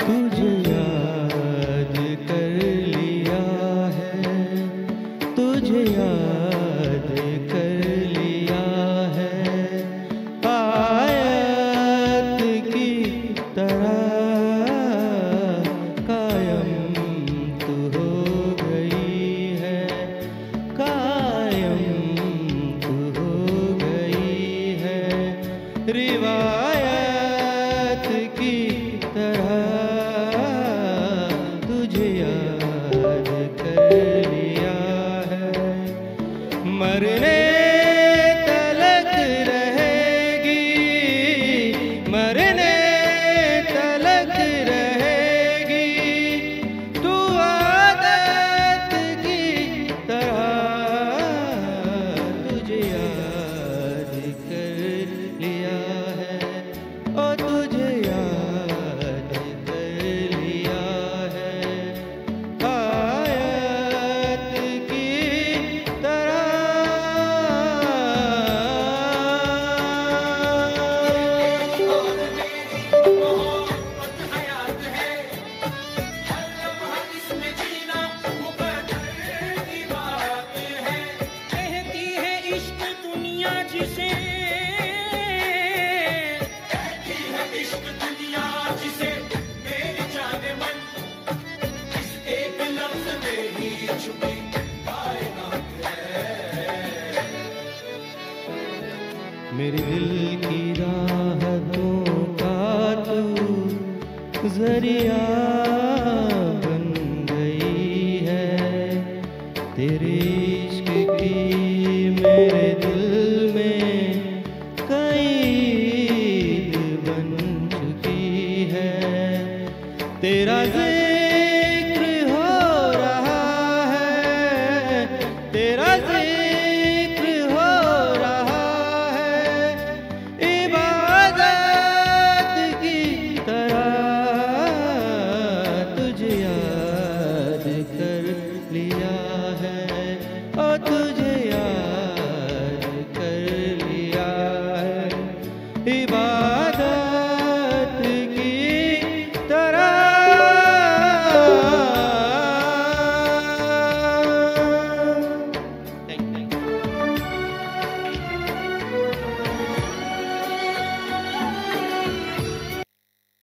तुझे याद कर लिया है, तुझे याद कर लिया है, आयत की तरह कायम तू हो गई है, कायम तू हो गई है, रिवायत की तरह तुझे याद कर लिया है। मरने तलक रहेगी, मरने तलक रहेगी तू आदत की तरह, तुझे याद कर लिया है, ओ तुझे याद कर लिया है, आयत की तरह। मोहब्बत हयात है, हर लम्हा इसमें जीना मुकद्दर की बात है। कहती है इश्क दुनिया जिसे, कहती है इश्क दुनिया जिसे, मेरी जाने मन इस एक लफ्ज़ में ही छुपी कायनात है। मेरे दिल की राहतों का तू जरिया बन गई है, तेरे इश्क की मेरे दिल में कैद बन चुकी है, तेरा